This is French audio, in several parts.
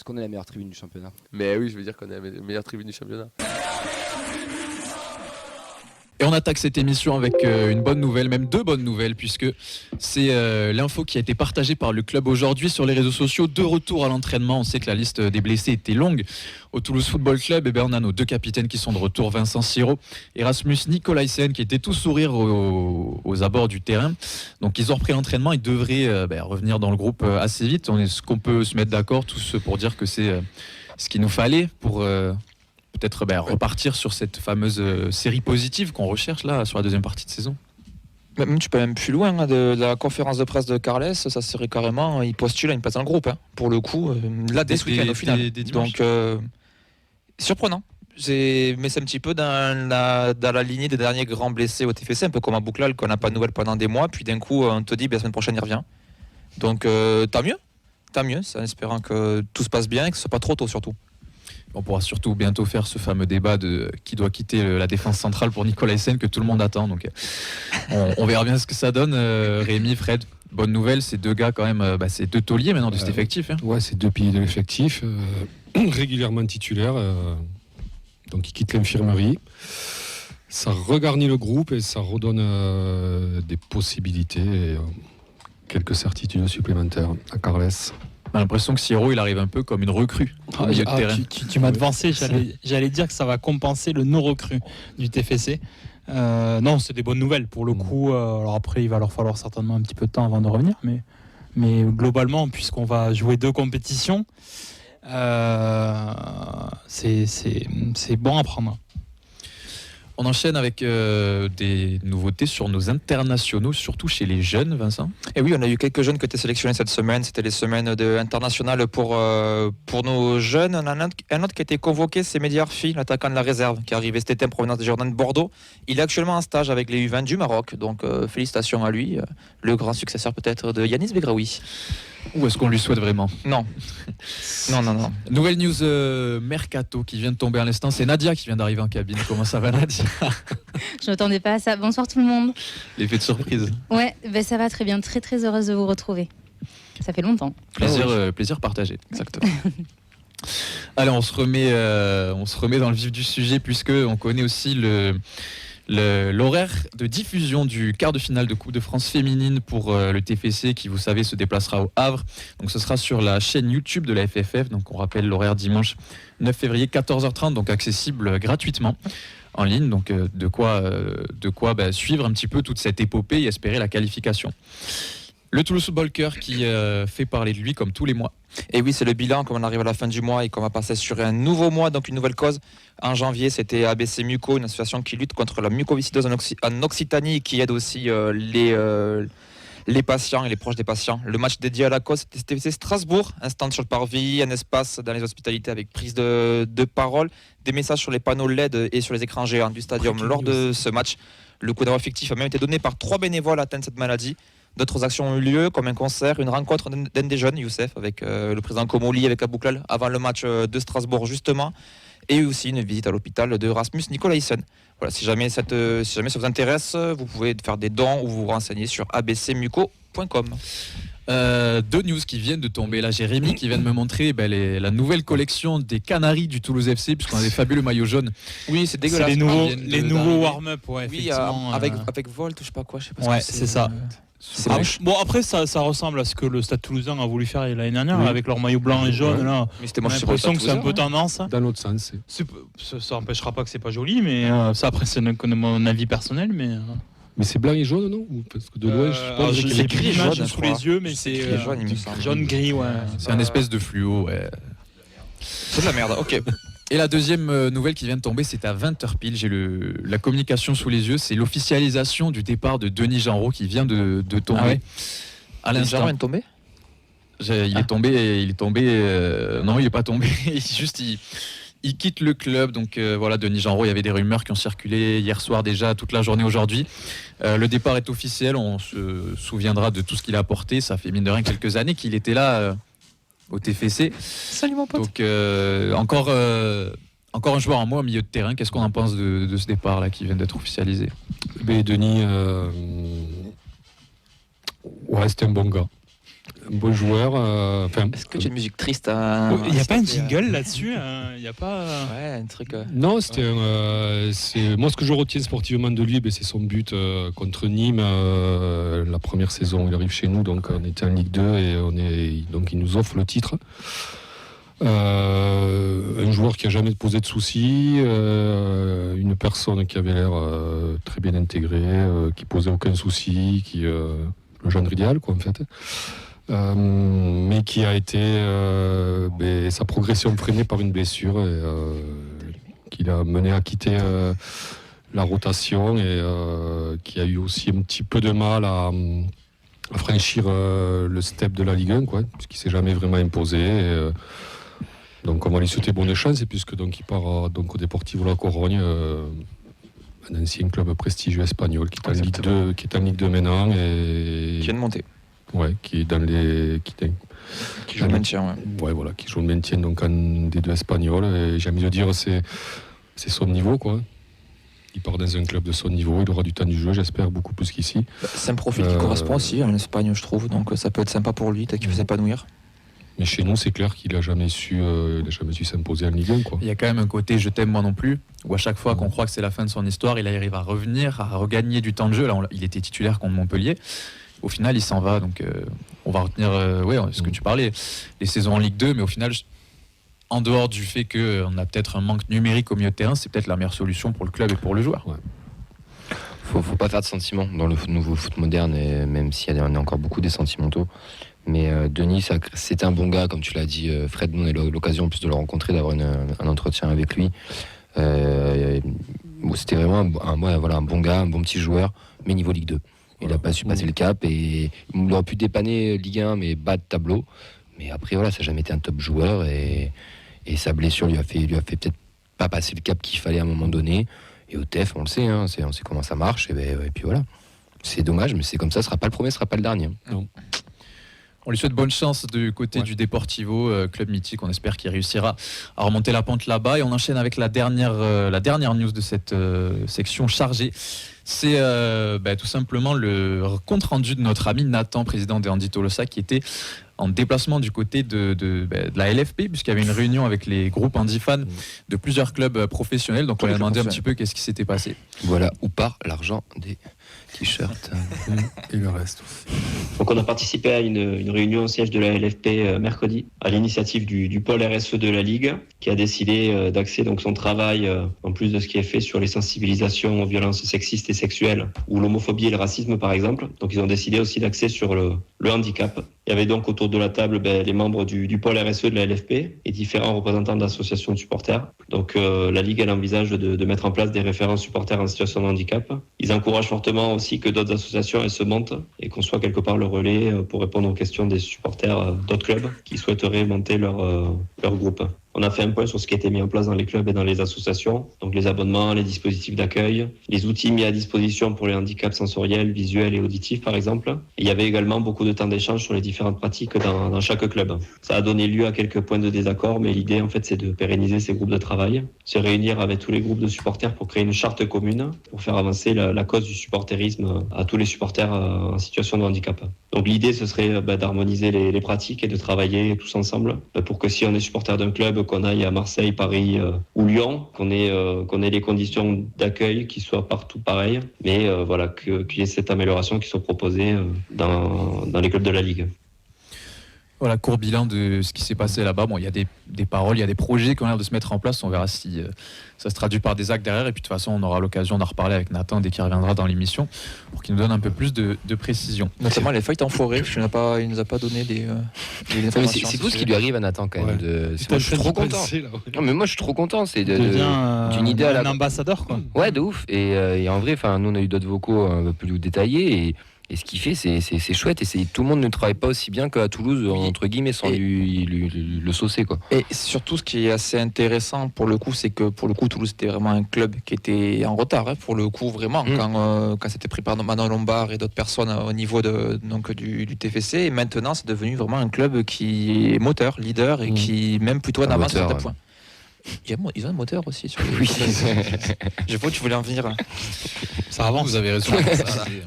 Est-ce qu'on est la meilleure tribune du championnat? Mais oui, je veux dire qu'on est la meilleure tribune du championnat. Et on attaque cette émission avec une bonne nouvelle, même deux bonnes nouvelles, puisque c'est l'info qui a été partagée par le club aujourd'hui sur les réseaux sociaux. De retour à l'entraînement, on sait que la liste des blessés était longue. Au Toulouse Football Club, et on a nos deux capitaines qui sont de retour, Vincent Siro et Rasmus Nicolaisen, qui étaient tous sourires aux abords du terrain. Donc ils ont repris l'entraînement, ils devraient revenir dans le groupe assez vite. Est-ce qu'on peut se mettre d'accord tous pour dire que c'est ce qu'il nous fallait pour... peut-être repartir sur cette fameuse série positive qu'on recherche là sur la deuxième partie de saison. Même, tu peux même plus loin de la conférence de presse de Carles, ça serait carrément, il postule à une place dans le groupe. Pour le coup, là, dès ce week-end au final. Donc, surprenant. Mais c'est un petit peu dans la lignée des derniers grands blessés au TFC, un peu comme à Bouclal, qu'on n'a pas de nouvelles pendant des mois, puis d'un coup, on te dit, la semaine prochaine, il revient. Donc, tant mieux, en espérant que tout se passe bien et que ce soit pas trop tôt surtout. On pourra surtout bientôt faire ce fameux débat de qui doit quitter la défense centrale pour Nicolaisen que tout le monde attend. Donc on verra bien ce que ça donne. Rémi, Fred, bonne nouvelle, ces deux gars quand même, c'est deux tauliers maintenant de cet effectif. Ouais, c'est deux piliers de l'effectif, régulièrement titulaires. Donc ils quittent l'infirmerie. Ça regarnit le groupe et ça redonne des possibilités et quelques certitudes supplémentaires à Carles. On a l'impression que Siro il arrive un peu comme une recrue au milieu de terrain. Tu m'as devancé, j'allais dire que ça va compenser le non-recrue du TFC. Non, c'est des bonnes nouvelles pour le coup. Alors après, il va leur falloir certainement un petit peu de temps avant de revenir, mais globalement, puisqu'on va jouer deux compétitions, c'est bon à prendre. On enchaîne avec des nouveautés sur nos internationaux, surtout chez les jeunes, Vincent. Et oui, on a eu quelques jeunes qui étaient sélectionnés cette semaine. C'était les semaines internationales pour nos jeunes. On a un autre qui a été convoqué, c'est Mehdi Harfi, l'attaquant de la réserve, qui est arrivé cet été en provenance des Jardins de Bordeaux. Il est actuellement en stage avec les U20 du Maroc. Donc félicitations à lui, le grand successeur peut-être de Yanis Begraoui. Ou est-ce qu'on lui souhaite vraiment? Non. Non. Nouvelle news Mercato qui vient de tomber à l'instant. C'est Nadia qui vient d'arriver en cabine. Comment ça va, Nadia? Je ne m'attendais pas à ça. Bonsoir tout le monde. L'effet de surprise. Ouais, ça va très bien. Très très heureuse de vous retrouver. Ça fait longtemps. Plaisir partagé. Exactement. Allez, on se remet dans le vif du sujet puisque on connaît aussi l'horaire de diffusion du quart de finale de Coupe de France féminine pour le TFC qui, vous savez, se déplacera au Havre. Donc ce sera sur la chaîne YouTube de la FFF. Donc on rappelle l'horaire dimanche 9 février 14h30, donc accessible gratuitement en ligne. Donc de quoi suivre un petit peu toute cette épopée et espérer la qualification. Le Toulouse Football Club qui fait parler de lui comme tous les mois. Et oui, c'est le bilan, comme on arrive à la fin du mois et qu'on va passer sur un nouveau mois, donc une nouvelle cause. En janvier, c'était ABC Muco, une association qui lutte contre la mucoviscidose en Occitanie et qui aide aussi les patients et les proches des patients. Le match dédié à la cause, c'était TFC Strasbourg, un stand sur le parvis, un espace dans les hospitalités avec prise de parole, des messages sur les panneaux LED et sur les écrans géants du stadium. Lors de ce match, le coup d'envoi fictif a même été donné par 3 bénévoles atteints de cette maladie. D'autres actions ont eu lieu, comme un concert, une rencontre d'un des jeunes, Youssef, avec le président Komoli, avec Abouklal, avant le match de Strasbourg, justement, et aussi une visite à l'hôpital de Rasmus Nicolaisen. Voilà, si jamais ça vous intéresse, vous pouvez faire des dons ou vous renseigner sur abcmuco.com. Deux news qui viennent de tomber. Là, Jérémy qui vient de me montrer la nouvelle collection des Canaries du Toulouse FC, puisqu'on a des fabuleux maillots jaunes. Oui, c'est dégueulasse. C'est les nouveaux warm-up, ouais, oui, effectivement. avec Volt, je sais pas quoi, je sais pas ouais, ce que c'est ça. Bon, après ça ressemble à ce que le Stade Toulousain a voulu faire l'année dernière, oui, avec leur maillot blanc et jaune. Là, mais c'était moi, j'ai l'impression que c'est un peu tendance. Dans l'autre sens. Ça n'empêchera pas que c'est pas joli, mais ça après c'est mon avis personnel, mais c'est blanc et jaune, non? Parce que de loin, j'ai écrit l'image sous les yeux, mais c'est jaune-gris, ouais. C'est un espèce de fluo, ouais. C'est de la merde, ok. Et la deuxième nouvelle qui vient de tomber, c'est à 20h pile. J'ai la communication sous les yeux. C'est l'officialisation du départ de Denis Genreau qui vient de tomber. Ah ouais. À l'instant. Genreau vient de tomber ? Il est tombé. Non, il n'est pas tombé. Il quitte le club. Donc voilà, Denis Genreau, il y avait des rumeurs qui ont circulé hier soir déjà, toute la journée aujourd'hui. Le départ est officiel. On se souviendra de tout ce qu'il a apporté. Ça fait mine de rien quelques années qu'il était là. Au TFC. Salut mon pote. Donc encore un joueur en moins au milieu de terrain. Qu'est-ce qu'on en pense de ce départ là qui vient d'être officialisé? Mais Denis, c'était un bon gars. un bon joueur. Est-ce que tu as une musique triste à. Il n'y a pas un taper, jingle là-dessus Il n'y a pas. Ouais, un truc. Non, c'est moi ce que je retiens sportivement de lui, c'est son but contre Nîmes la première saison. Il arrive chez nous, donc on était en Ligue 2 et donc il nous offre le titre. Un joueur qui a jamais posé de soucis, une personne qui avait l'air très bien intégrée, qui posait aucun souci, le genre idéal quoi en fait. Mais qui a été sa progression freinée par une blessure et qui l'a mené à quitter la rotation et qui a eu aussi un petit peu de mal à franchir le step de la Ligue 1 quoi, puisqu'il s'est jamais vraiment imposé. Donc on va lui souhaiter bonne chance puisque donc il part donc au Deportivo La Corogne, un ancien club prestigieux espagnol qui est en Ligue 2 maintenant et Qui vient de monter. ouais, qui est dans les Qui joue le maintien. ouais voilà, qui joue le maintien donc en D2 espagnol et j'ai envie de dire c'est son niveau quoi. Il part dans un club de son niveau, il aura du temps du jeu, j'espère beaucoup plus qu'ici. C'est un profil qui correspond aussi en Espagne, je trouve, donc ça peut être sympa pour lui, peut-être qu'il peut s'épanouir. Mais chez nous, c'est clair qu'il n'a jamais su s'imposer en Ligue 1 quoi. Il y a quand même un côté je t'aime moi non plus, où à chaque fois qu'on croit que c'est la fin de son histoire, il arrive à revenir, à regagner du temps de jeu. Là, il était titulaire contre Montpellier. Au final, il s'en va, donc on va retenir ce que tu parlais, les saisons en Ligue 2, mais au final, en dehors du fait qu'on a peut-être un manque numérique au milieu de terrain, c'est peut-être la meilleure solution pour le club et pour le joueur. Ouais. Faut pas faire de sentiments dans le nouveau foot moderne, et même s'il y en a encore beaucoup des sentimentaux. Mais Denis, c'était un bon gars, comme tu l'as dit, Fred. Nous, on a eu l'occasion en plus de le rencontrer, d'avoir un entretien avec lui. C'était vraiment un bon gars, un bon petit joueur, mais niveau Ligue 2. Il n'a pas su passer le cap et il aurait pu dépanner Ligue 1, mais bas de tableau. Mais après, voilà, ça n'a jamais été un top joueur et sa blessure lui a fait peut-être pas passer le cap qu'il fallait à un moment donné. Et au TEF, on le sait, on sait comment ça marche. Et puis voilà. C'est dommage, mais c'est comme ça, ce sera pas le premier, ce sera pas le dernier. Non. On lui souhaite bonne chance du côté du Deportivo, club mythique. On espère qu'il réussira à remonter la pente là-bas. Et on enchaîne avec la dernière news de cette section chargée. C'est tout simplement le compte-rendu de notre ami Nathan, président des Handy Tolosa, qui était en déplacement du côté de la LFP, puisqu'il y avait une réunion avec les groupes handy-fans de plusieurs clubs professionnels. Donc on lui a demandé un petit peu qu'est-ce qui s'était passé. Voilà où part l'argent des t-shirts. Et le reste. Donc on a participé à une réunion au siège de la LFP mercredi, à l'initiative du pôle RSE de la Ligue, qui a décidé d'axer donc son travail, en plus de ce qui est fait sur les sensibilisations aux violences sexistes et sexuelles, ou l'homophobie et le racisme par exemple. Donc ils ont décidé aussi d'axer sur le handicap. Il y avait donc autour de la table les membres du pôle RSE de la LFP et différents représentants d'associations de supporters. Donc la Ligue elle envisage de mettre en place des référents supporters en situation de handicap. Ils encouragent fortement aussi que d'autres associations elles se montent et qu'on soit quelque part le relais pour répondre aux questions des supporters d'autres clubs qui souhaiteraient monter leur groupe. On a fait un point sur ce qui a été mis en place dans les clubs et dans les associations, donc les abonnements, les dispositifs d'accueil, les outils mis à disposition pour les handicaps sensoriels, visuels et auditifs par exemple. Et il y avait également beaucoup de temps d'échange sur les différentes pratiques dans chaque club. Ça a donné lieu à quelques points de désaccord, mais l'idée en fait c'est de pérenniser ces groupes de travail, se réunir avec tous les groupes de supporters pour créer une charte commune, pour faire avancer la cause du supporterisme à tous les supporters en situation de handicap. Donc l'idée ce serait d'harmoniser les pratiques et de travailler tous ensemble pour que si on est supporter d'un club, qu'on aille à Marseille, Paris ou Lyon, qu'on ait les conditions d'accueil qui soient partout pareilles, mais qu'il y ait cette amélioration qui soit proposée dans les clubs de la Ligue. Voilà, court bilan de ce qui s'est passé là-bas. Bon, il y a des paroles, il y a des projets qui ont l'air de se mettre en place. On verra si ça se traduit par des actes derrière. Et puis de toute façon, on aura l'occasion d'en reparler avec Nathan dès qu'il reviendra dans l'émission pour qu'il nous donne un peu plus de précision. Notamment les feuilles en forêt. Il nous a pas donné des informations. C'est tout ce qui lui arrive à Nathan quand même. Ouais. Moi, je suis trop content. Non, mais moi, je suis trop content. C'est d'une idée à un ambassadeur, quoi. Ouais, de ouf. Et en vrai, nous, on a eu d'autres vocaux un peu plus détaillés. Et ce qu'il fait, c'est chouette. Et tout le monde ne travaille pas aussi bien qu'à Toulouse, entre guillemets, sans lui le saucer, quoi. Et surtout, ce qui est assez intéressant pour le coup, c'est que pour le coup, Toulouse était vraiment un club qui était en retard. Pour le coup, vraiment, quand c'était pris par Manon Lombard et d'autres personnes au niveau du TFC. Et maintenant, c'est devenu vraiment un club qui est moteur, leader et qui même plutôt en avance sur des points. Ils ont un moteur aussi sur les. Oui, Je vois que tu voulais en venir. Ça avance, vous avez raison.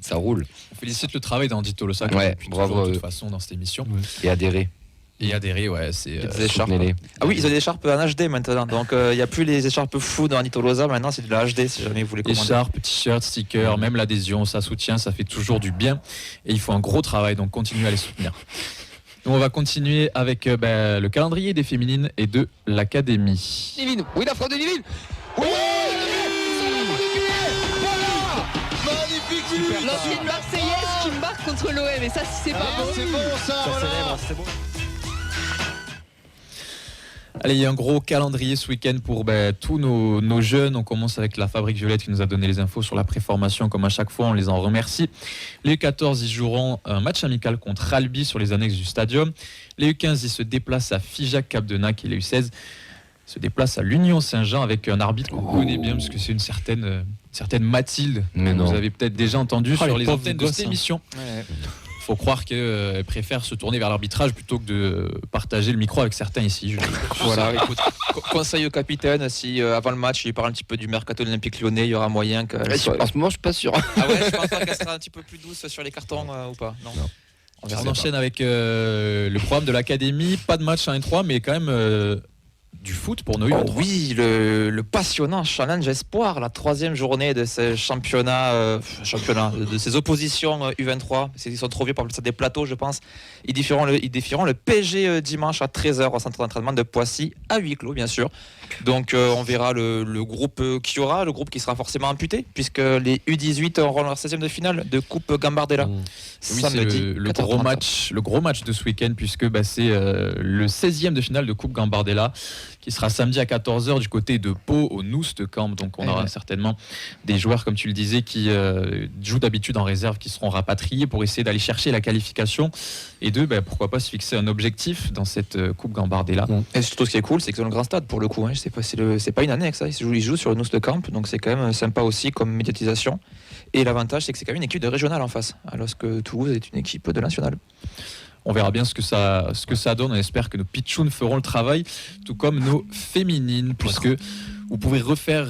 ça roule. On félicite le travail d'Andy Tolosa, Ouais, depuis bravo, toujours, de toute façon dans cette émission. Et adhérer. Et adhérer, ouais, c'est Des écharpes. soutenez-les. Ah oui, ils ont des écharpes en HD maintenant. Donc il n'y a plus les écharpes fous dans Tolosa. Maintenant, c'est de la HD si jamais vous voulez commander. écharpes, t-shirts, stickers, même l'adhésion, ça soutient, ça fait toujours du bien. Et il faut un gros travail, donc continuez à les soutenir. Nous, on va continuer avec le calendrier des féminines et de l'académie. Nivine, oui, la frappe de Nivine. Oui, L'ancienne Marseillaise qui marque contre l'OM, et ça, si c'est pas bon. C'est bon ça, voilà. C'est bon. Allez, il y a un gros calendrier ce week-end pour tous nos jeunes. On commence avec la Fabrique Violette qui nous a donné les infos sur la préformation. Comme à chaque fois, on les en remercie. Les U14, ils joueront un match amical contre Albi sur les annexes du stadium. Les U15, ils se déplacent à Figeac Cap-de-Nac, et les U16 se déplacent à l'Union Saint-Jean avec un arbitre qu'on connaît bien parce que c'est une certaine Mathilde. Mais non. Vous avez peut-être déjà entendu sur les les pauvres antennes de gosses, cette hein. émission. Ouais. Faut croire qu'elle préfère se tourner vers l'arbitrage plutôt que de partager le micro avec certains ici. Voilà, écoute, conseil au capitaine, si avant le match il parle un petit peu du mercato de l'Olympique Lyonnais, il y aura moyen qu'elle soit... En ce moment, je suis pas sûr. Ah ouais, je pense pas qu'elle sera un petit peu plus douce sur les cartons ou pas. Non. Non. On enchaîne avec le programme de l'académie. Pas de match 1 et 3, mais quand même du foot pour nos Oh U23. oui, le passionnant challenge espoir, la 3e journée de ce championnat, de ces oppositions U23. Ils sont trop vieux pour appeler ça des plateaux, je pense. Ils défieront le PSG dimanche à 13h au centre d'entraînement de Poissy, à huis clos, bien sûr. Donc on verra le groupe qu'il y aura, le groupe qui sera forcément amputé, puisque les U18 auront leur 16e de finale de Coupe Gambardella. Oui, c'est Samedi, le 14h30. gros match de ce week-end, puisque c'est le 16e de finale de Coupe Gambardella qui sera samedi à 14h du côté de Pau au Noust Camp. Donc on aura certainement des joueurs, comme tu le disais, qui jouent d'habitude en réserve, qui seront rapatriés pour essayer d'aller chercher la qualification et pourquoi pas se fixer un objectif dans cette Coupe Gambardella. Et surtout, ce qui est cool, c'est que c'est un grand stade pour le coup. Hein. C'est pas une annexe, hein. Ils jouent sur le Noust Camp, donc c'est quand même sympa aussi comme médiatisation. Et l'avantage, c'est que c'est quand même une équipe de régionale en face, alors que Toulouse est une équipe de nationale. On verra bien ce que ça donne. On espère que nos pitchounes feront le travail, tout comme nos féminines, puisque vous pouvez refaire,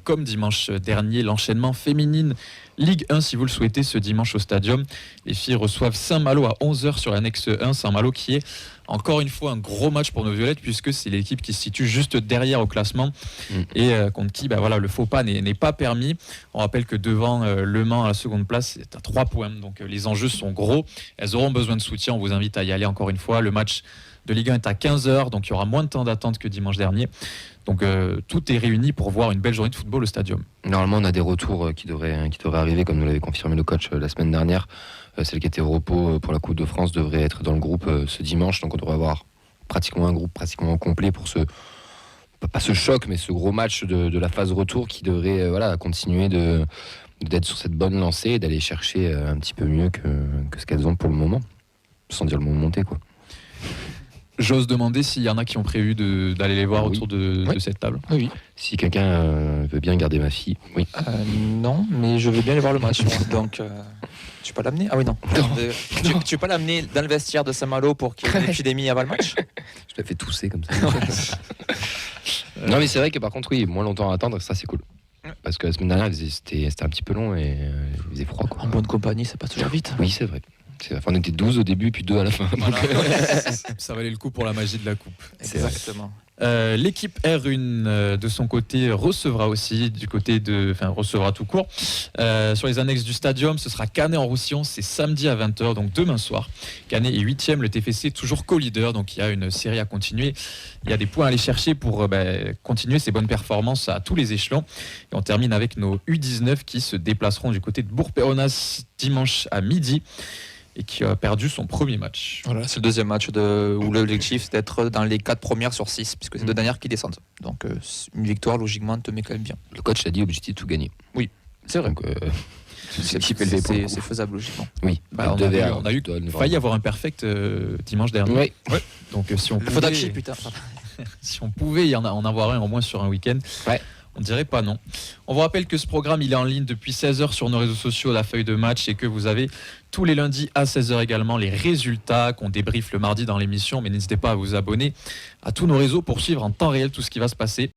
comme dimanche dernier, l'enchaînement féminine Ligue 1 si vous le souhaitez ce dimanche au Stadium. Les filles reçoivent Saint-Malo à 11h sur l'annexe 1. Saint-Malo qui est encore une fois un gros match pour nos violettes, puisque c'est l'équipe qui se situe juste derrière au classement et contre qui le faux pas n'est pas permis. On rappelle que devant Le Mans à la seconde place, c'est à 3 points. Donc les enjeux sont gros. Elles auront besoin de soutien. On vous invite à y aller encore une fois. Le match de Ligue 1 est à 15h, donc il y aura moins de temps d'attente que dimanche dernier. Donc tout est réuni pour voir une belle journée de football au Stadium. Normalement, on a des retours qui devraient arriver, comme nous l'avait confirmé le coach la semaine dernière. Celle qui était au repos pour la Coupe de France devrait être dans le groupe ce dimanche. Donc on devrait avoir pratiquement un groupe pratiquement complet pour pas ce choc, mais ce gros match de la phase retour qui devrait continuer d'être sur cette bonne lancée et d'aller chercher un petit peu mieux que ce qu'elles ont pour le moment. Sans dire le mot monter, quoi. J'ose demander s'il y en a qui ont prévu d'aller les voir autour de cette table. Oui. Si quelqu'un veut bien garder ma fille, oui. Non, mais je veux bien aller voir le match. Donc, tu peux pas l'amener ? Ah oui, non. Tu peux pas l'amener dans le vestiaire de Saint-Malo pour qu'il y ait une épidémie avant le match ? Je l'ai fait tousser comme ça. Non, mais c'est vrai que par contre, oui, moins longtemps à attendre, ça c'est cool. Parce que la semaine dernière, c'était un petit peu long et il faisait froid, quoi. En bonne compagnie, ça passe toujours vite. Oui, c'est vrai. On était 12 au début, puis 2 à la fin. Voilà. Ça valait le coup pour la magie de la coupe. Exactement. L'équipe R1 de son côté recevra aussi recevra tout court sur les annexes du Stadium. Ce sera Canet en Roussillon, c'est samedi à 20h, donc demain soir. Canet est 8e, le TFC toujours co-leader, donc il y a une série à continuer. Il y a des points à aller chercher pour continuer ces bonnes performances à tous les échelons. Et on termine avec nos U19 qui se déplaceront du côté de Bourg-Péronnas dimanche à midi et qui a perdu son premier match. Voilà, c'est le deuxième match où l'objectif c'est d'être dans les 4 premières sur 6, puisque c'est deux dernières qui descendent. Donc une victoire, logiquement, te met quand même bien. Le coach a dit objectif tout gagner. Oui, c'est vrai. Donc, c'est faisable, logiquement. Oui, on a failli avoir un perfect dimanche dernier. Oui. Donc si on le pouvait, Fodachi, putain. si on pouvait en avoir un au moins sur un week-end, On dirait pas non. On vous rappelle que ce programme il est en ligne depuis 16h sur nos réseaux sociaux, la feuille de match, et que vous avez tous les lundis à 16h également les résultats qu'on débriefe le mardi dans l'émission. Mais n'hésitez pas à vous abonner à tous nos réseaux pour suivre en temps réel tout ce qui va se passer.